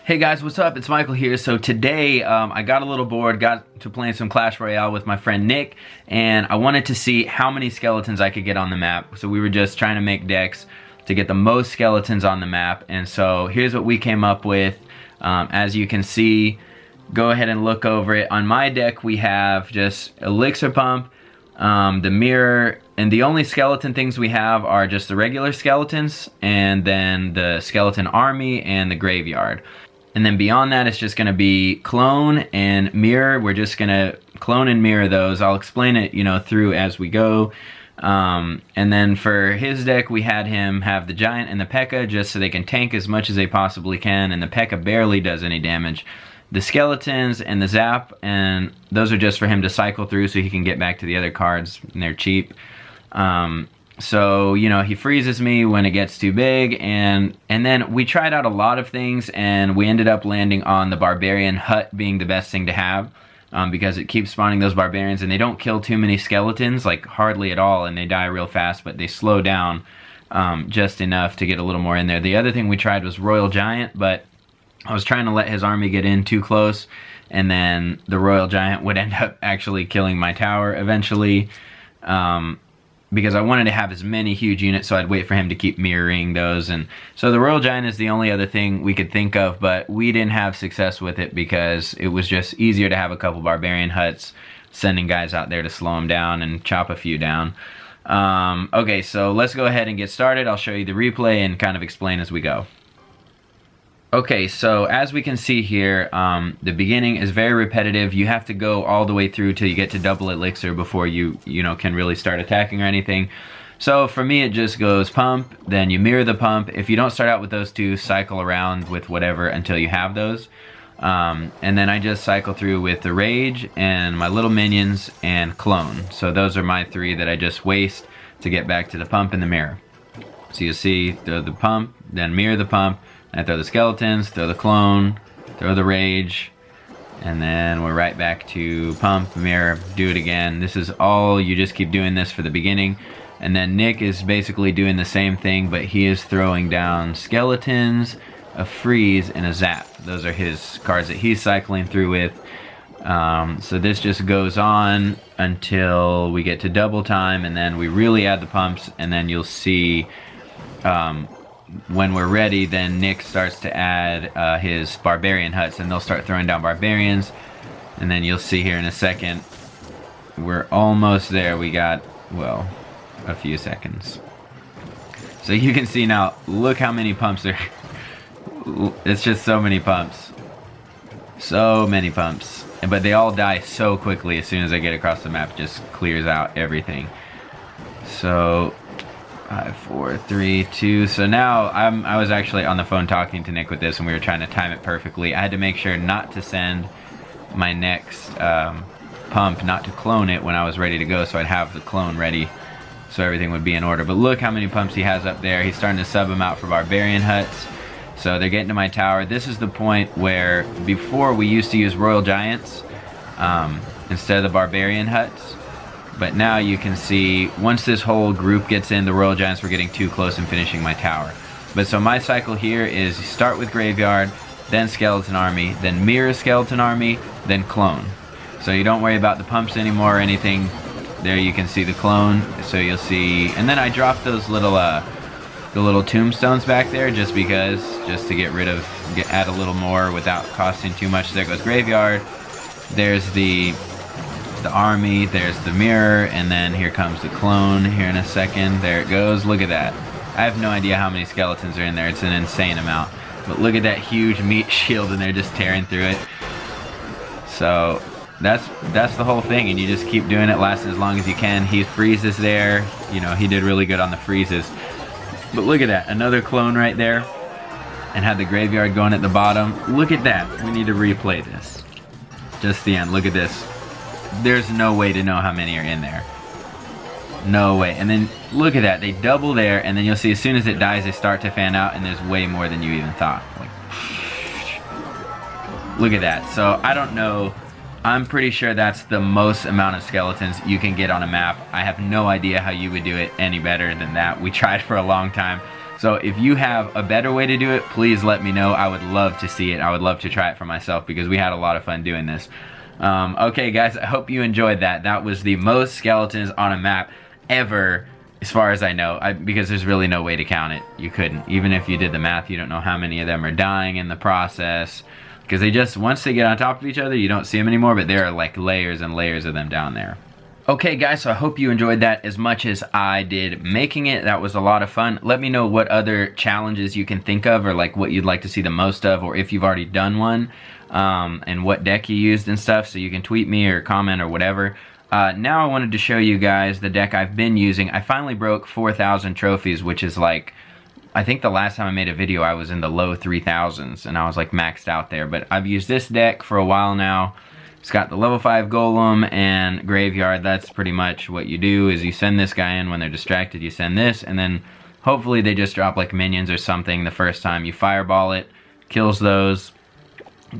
Hey guys, what's up? It's Michael here. So today I got a little bored, got to playing some Clash Royale with my friend Nick, and I wanted to see how many skeletons I could get on the map. So we were just trying to make decks to get the most skeletons on the map, and so here's what we came up with. As you can see, go ahead and look over it. On my deck we have just Elixir Pump, the mirror, and the only skeleton things we have are just the regular skeletons, and then the skeleton army and the graveyard. And then beyond that, it's just going to be clone and mirror. We're just going to clone and mirror those. I'll explain it, through as we go. And then for his deck, we had him have the giant and the P.E.K.K.A. just so they can tank as much as they possibly can. And the P.E.K.K.A. barely does any damage. The skeletons and the zap, and those are just for him to cycle through so he can get back to the other cards, and they're cheap. So, he freezes me when it gets too big, and then we tried out a lot of things, and we ended up landing on the barbarian hut being the best thing to have, because it keeps spawning those barbarians, and they don't kill too many skeletons, like hardly at all, and they die real fast, but they slow down just enough to get a little more in there. The other thing we tried was Royal Giant, but I was trying to let his army get in too close, and then the Royal Giant would end up actually killing my tower eventually, because I wanted to have as many huge units, so I'd wait for him to keep mirroring those. And so the Royal Giant is the only other thing we could think of, but we didn't have success with it because it was just easier to have a couple barbarian huts, sending guys out there to slow them down and chop a few down. Okay, so let's go ahead and get started. I'll show you the replay and kind of explain as we go. Okay, so as we can see here, the beginning is very repetitive. You have to go all the way through till you get to double elixir before you can really start attacking or anything. So for me, it just goes pump, then you mirror the pump. If you don't start out with those two, cycle around with whatever until you have those. And then I just cycle through with the rage and my little minions and clone. So those are my three that I just waste to get back to the pump and the mirror. So you see, throw the pump, then mirror the pump. I throw the skeletons, throw the clone, throw the rage, and then we're right back to pump, mirror, do it again. This is all, you just keep doing this for the beginning. And then Nick is basically doing the same thing, but he is throwing down skeletons, a freeze, and a zap. Those are his cards that he's cycling through with. So this just goes on until we get to double time, and then we really add the pumps, and then you'll see when we're ready, then Nick starts to add his barbarian huts, and they'll start throwing down barbarians. And then you'll see here in a second, we're almost there. We got, well, a few seconds. So you can see now, look how many pumps there. It's just so many pumps. So many pumps. But they all die so quickly as soon as I get across the map. It just clears out everything. So 5, 4, 3, 2. So now I was actually on the phone talking to Nick with this, and we were trying to time it perfectly. I had to make sure not to send my next pump, not to clone it when I was ready to go, so I'd have the clone ready so everything would be in order. But look how many pumps he has up there. He's starting to sub them out for barbarian huts. So they're getting to my tower. This is the point where before we used to use Royal Giants instead of the barbarian huts. But now you can see, once this whole group gets in, the Royal Giants were getting too close and finishing my tower. But so my cycle here is you start with Graveyard, then Skeleton Army, then Mirror Skeleton Army, then Clone. So you don't worry about the pumps anymore or anything. There you can see the clone. So you'll see, and then I dropped those little, the little tombstones back there just because, just to get rid of, add a little more without costing too much. There goes Graveyard. There's the army, there's the mirror, and then here comes the clone here in a second. There it goes. Look at that. I have no idea how many skeletons are in there. It's an insane amount. But look at that huge meat shield, and they're just tearing through it. So that's the whole thing, and you just keep doing it, last as long as you can. He freezes there. He did really good on the freezes. But look at that, another clone right there, and had the graveyard going at the bottom. Look at that. We need to replay this. Just the end. Look at this. There's no way to know how many are in there. No way. And then look at that. They double there, and then you'll see as soon as it dies, they start to fan out, and there's way more than you even thought. Like, look at that. So I don't know. I'm pretty sure that's the most amount of skeletons you can get on a map. I have no idea how you would do it any better than that. We tried for a long time. So if you have a better way to do it, please let me know. I would love to see it. I would love to try it for myself because we had a lot of fun doing this. Okay guys, I hope you enjoyed that. That was the most skeletons on a map ever, as far as I know, because there's really no way to count it. You couldn't. Even if you did the math, you don't know how many of them are dying in the process. Because they just, once they get on top of each other, you don't see them anymore, but there are like layers and layers of them down there. Okay guys, so I hope you enjoyed that as much as I did making it. That was a lot of fun. Let me know what other challenges you can think of, or like what you'd like to see the most of, or if you've already done one, and what deck you used and stuff, so you can tweet me or comment or whatever. Now I wanted to show you guys the deck I've been using. I finally broke 4,000 trophies, which is like, I think the last time I made a video I was in the low 3,000s and I was like maxed out there. But I've used this deck for a while now. It's got the level 5 Golem and Graveyard. That's pretty much what you do, is you send this guy in when they're distracted, you send this, and then hopefully they just drop like minions or something the first time. You fireball it, kills those.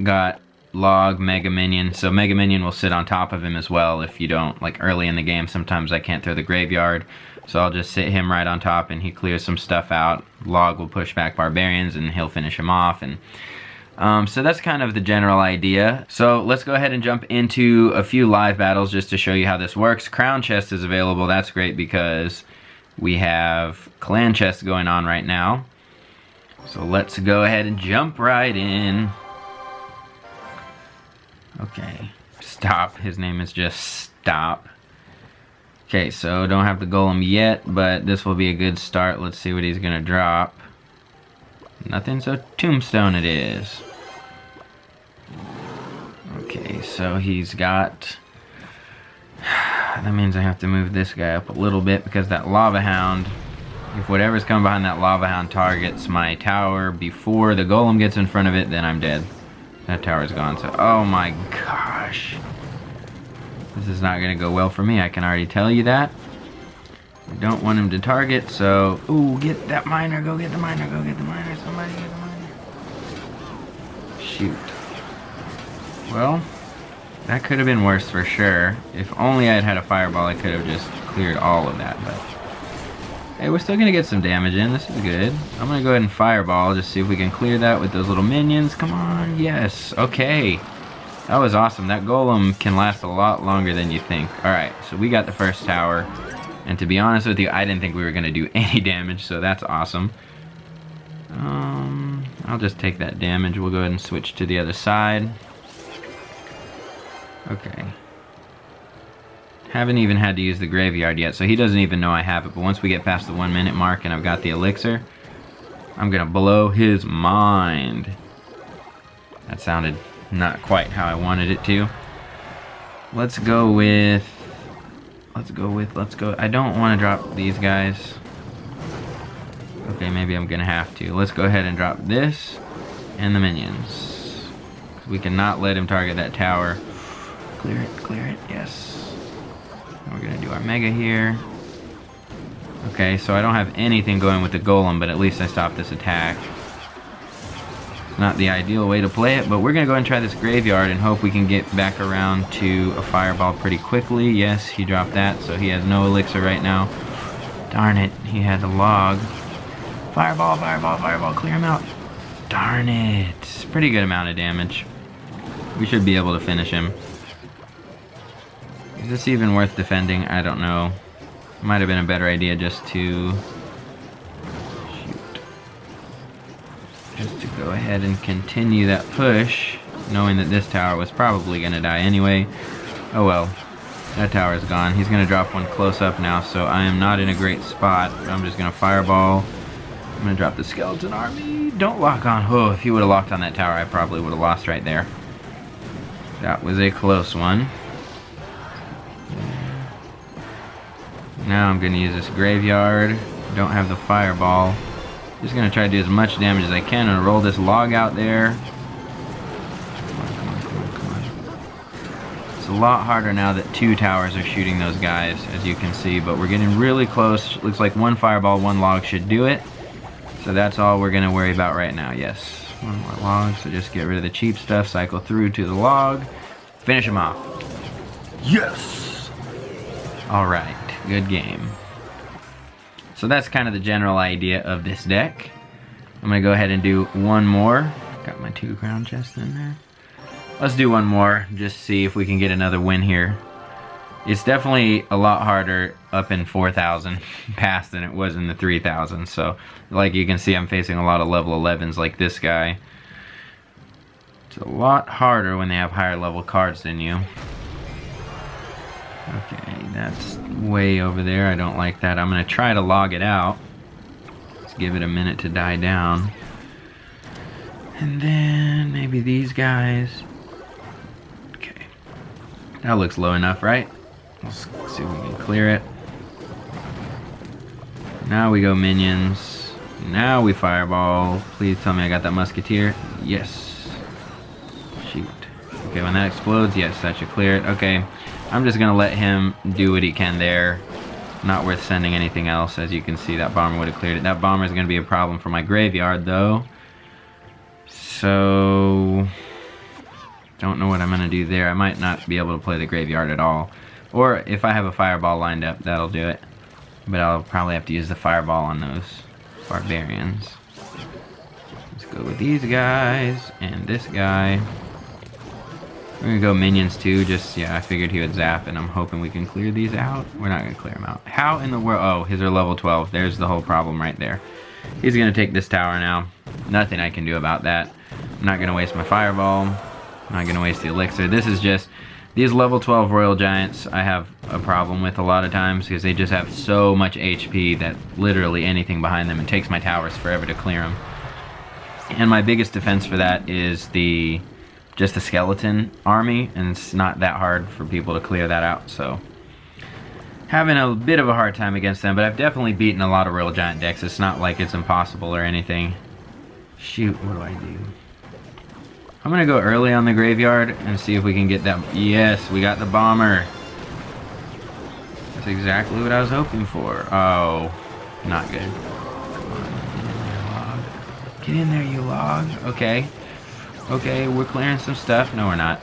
Got Log, Mega Minion. So Mega Minion will sit on top of him as well if you don't, like early in the game, sometimes I can't throw the Graveyard. So I'll just sit him right on top and he clears some stuff out. Log will push back Barbarians and he'll finish him off. And so that's kind of the general idea. So let's go ahead and jump into a few live battles just to show you how this works. Crown Chest is available. That's great because we have Clan Chest going on right now. So let's go ahead and jump right in. Okay, Stop. His name is just Stop. Okay, so don't have the Golem yet, but this will be a good start. Let's see what he's gonna drop. Nothing, so Tombstone it is. Okay, so he's got... That means I have to move this guy up a little bit because that Lava Hound, if whatever's coming behind that Lava Hound targets my tower before the Golem gets in front of it, then I'm dead. That tower's gone, so... Oh my gosh. This is not gonna go well for me, I can already tell you that. I don't want him to target, so... Ooh, get that miner, go get the miner, go get the miner, somebody get the miner. Shoot. Well, that could have been worse for sure. If only I had had a fireball, I could have just cleared all of that, but... Hey, we're still gonna get some damage in, this is good. I'm gonna go ahead and fireball, just see if we can clear that with those little minions. Come on, yes, okay. That was awesome. That Golem can last a lot longer than you think. Alright, so we got the first tower. And to be honest with you, I didn't think we were going to do any damage, so that's awesome. I'll just take that damage. We'll go ahead and switch to the other side. Okay. Haven't even had to use the Graveyard yet, so he doesn't even know I have it. But once we get past the 1 minute mark and I've got the elixir, I'm going to blow his mind. That sounded not quite how I wanted it to. Let's go with... Let's go. I don't want to drop these guys. Okay, maybe I'm gonna have to. Let's go ahead and drop this and the minions. We cannot let him target that tower. Clear it, yes. And we're gonna do our mega here. Okay, so I don't have anything going with the Golem, but at least I stopped this attack. Not the ideal way to play it, but we're gonna go ahead and try this Graveyard and hope we can get back around to a fireball pretty quickly. Yes, he dropped that, so he has no elixir right now. Darn it, he had the log. Fireball, fireball, fireball, clear him out. Darn it. Pretty good amount of damage. We should be able to finish him. Is this even worth defending? I don't know. Might have been a better idea just to... go ahead and continue that push, knowing that this tower was probably going to die anyway. Oh well, that tower is gone. He's going to drop one close up now, so I am not in a great spot. I'm just going to fireball. I'm going to drop the skeleton army. Don't lock on. Oh, if he would have locked on that tower, I probably would have lost right there. That was a close one. Now I'm going to use this Graveyard. Don't have the fireball. Just gonna try to do as much damage as I can and roll this log out there. Come on. It's a lot harder now that 2 towers are shooting those guys, as you can see, but we're getting really close. Looks like 1 fireball, 1 log should do it. So that's all we're gonna worry about right now. Yes, 1 more log, so just get rid of the cheap stuff, cycle through to the log, finish him off. Yes! Alright, good game. So that's kind of the general idea of this deck. I'm gonna go ahead and do one more. Got my 2 crown chests in there. Let's do one more, just see if we can get another win here. It's definitely a lot harder up in 4,000 pass than it was in the 3,000. So, like you can see, I'm facing a lot of level 11s like this guy. It's a lot harder when they have higher level cards than you. Okay, that's way over there. I don't like that. I'm gonna try to log it out. Let's give it a minute to die down. And then maybe these guys. Okay, that looks low enough, right? Let's see if we can clear it. Now we go minions. Now we fireball. Please tell me I got that musketeer. Yes. Shoot. Okay, when that explodes, yes, that should clear it. Okay, I'm just gonna let him do what he can there. Not worth sending anything else. As you can see, that bomber would have cleared it. That bomber is gonna be a problem for my graveyard though. So, don't know what I'm gonna do there. I might not be able to play the graveyard at all. Or if I have a fireball lined up, that'll do it. But I'll probably have to use the fireball on those barbarians. Let's go with these guys and this guy. We're gonna go minions too, just, yeah, I figured he would zap and I'm hoping we can clear these out. We're not gonna clear them out. How in the world? Oh, his are level 12. There's the whole problem right there. He's gonna take this tower now. Nothing I can do about that. I'm not gonna waste my fireball. I'm not gonna waste the elixir. This is just, these level 12 Royal Giants I have a problem with a lot of times because they just have so much HP that literally anything behind them, it takes my towers forever to clear them. And my biggest defense for that is just the skeleton army, and it's not that hard for people to clear that out, so having a bit of a hard time against them, but I've definitely beaten a lot of Royal Giant decks. It's not like it's impossible or anything. Shoot, what do I do? I'm gonna go early on the graveyard and see if we can get that. Yes, we got the bomber. That's exactly what I was hoping for. Oh, not good. Come on, get in there, you log. Okay. Okay, we're clearing some stuff. No, we're not.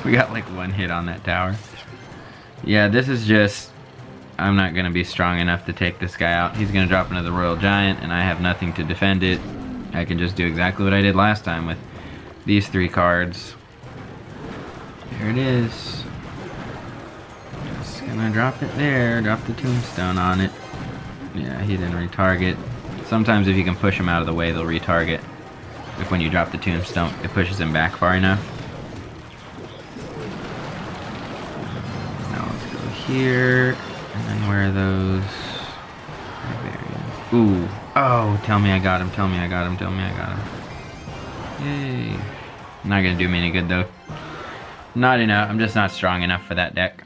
We got like 1 hit on that tower. Yeah, this is just, I'm not gonna be strong enough to take this guy out. He's gonna drop another Royal Giant and I have nothing to defend it. I can just do exactly what I did last time with these 3 cards. There it is. Just gonna drop it there. Drop the tombstone on it. Yeah, he didn't retarget. Sometimes if you can push him out of the way, they'll retarget. If when you drop the tombstone, it pushes him back far enough. Now let's go here. And then where are those? Ooh. Oh, tell me I got him. Tell me I got him. Tell me I got him. Yay. Not gonna do me any good though. Not enough. I'm just not strong enough for that deck.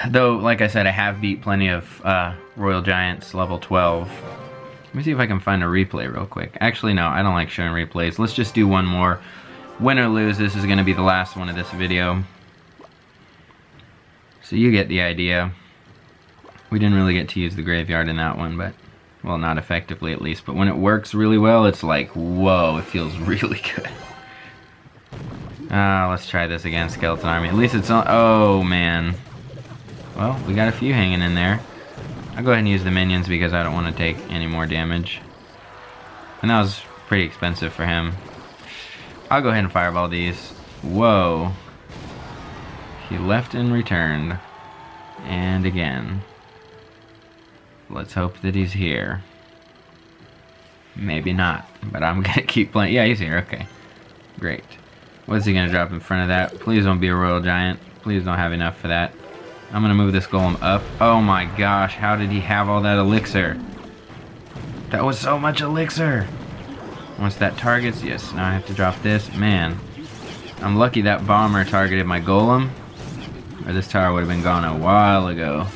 Though, like I said, I have beat plenty of Royal Giants level 12. Let me see if I can find a replay real quick. Actually, no, I don't like showing replays. Let's just do one more. Win or lose, this is gonna be the last one of this video. So you get the idea. We didn't really get to use the graveyard in that one, but, well, not effectively at least. But when it works really well, it's like, whoa, it feels really good. Let's try this again, Skeleton Army. At least it's on, oh man. Well, we got a few hanging in there. I'll go ahead and use the minions because I don't want to take any more damage. And that was pretty expensive for him. I'll go ahead and fireball these. Whoa. He left and returned. And again. Let's hope that he's here. Maybe not, but I'm gonna keep playing. Yeah, he's here, okay. Great. What's he gonna drop in front of that? Please don't be a Royal Giant. Please don't have enough for that. I'm gonna move this golem up. Oh my gosh, how did he have all that elixir? That was so much elixir! Once that targets, yes, now I have to drop this. Man, I'm lucky that bomber targeted my golem, or this tower would have been gone a while ago.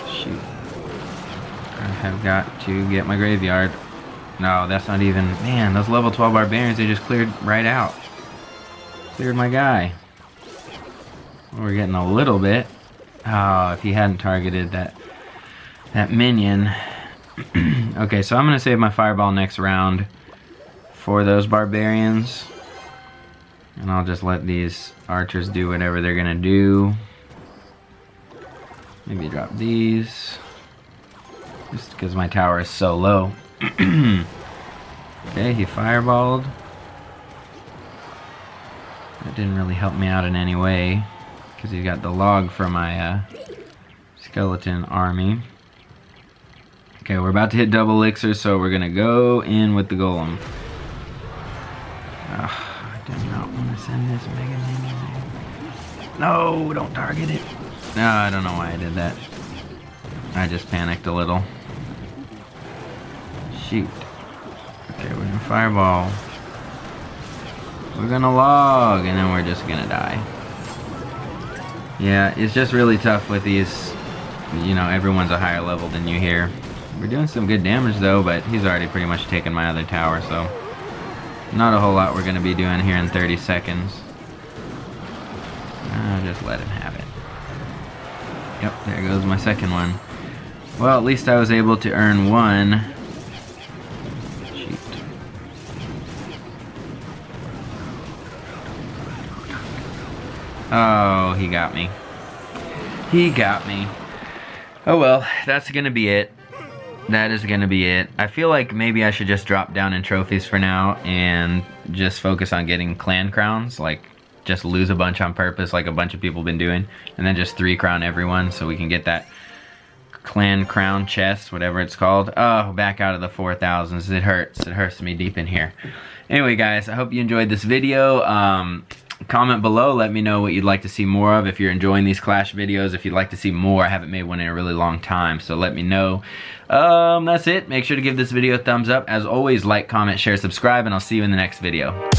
Shoot. I have got to get my graveyard. No, that's not even... Man, those level 12 barbarians, they just cleared right out. Cleared my guy. We're getting a little bit. Oh, if he hadn't targeted that minion. Okay, so I'm going to save my fireball next round for those barbarians. And I'll just let these archers do whatever they're going to do. Maybe drop these. Just because my tower is so low. Okay, he fireballed. That didn't really help me out in any way. Because he got the log for my skeleton army. Okay, we're about to hit double elixir, so we're gonna go in with the golem. I did not want to send this mega minion. No, don't target it. No, I don't know why I did that. I just panicked a little. Shoot. Okay, we're gonna fireball. We're gonna log, and then we're just gonna die. Yeah, it's just really tough with these. You know, everyone's a higher level than you here. We're doing some good damage though, but he's already pretty much taken my other tower, so not a whole lot we're gonna be doing here in 30 seconds. Just let him have it. Yep, there goes my second one. Well, at least I was able to earn one. Shoot. Oh, he got me. He got me. Oh well, that's gonna be it. That is gonna be it. I feel like maybe I should just drop down in trophies for now and just focus on getting clan crowns. Like, just lose a bunch on purpose like a bunch of people have been doing. And then just 3 crown everyone so we can get that clan crown chest, whatever it's called. Oh, back out of the 4,000s. It hurts. It hurts me deep in here. Anyway, guys, I hope you enjoyed this video. Comment below, let me know what you'd like to see more of. If you're enjoying these Clash videos, if you'd like to see more. I haven't made one in a really long time, so let me know. That's it. Make sure to give this video a thumbs up. As always, like, comment, share, subscribe, and I'll see you in the next video.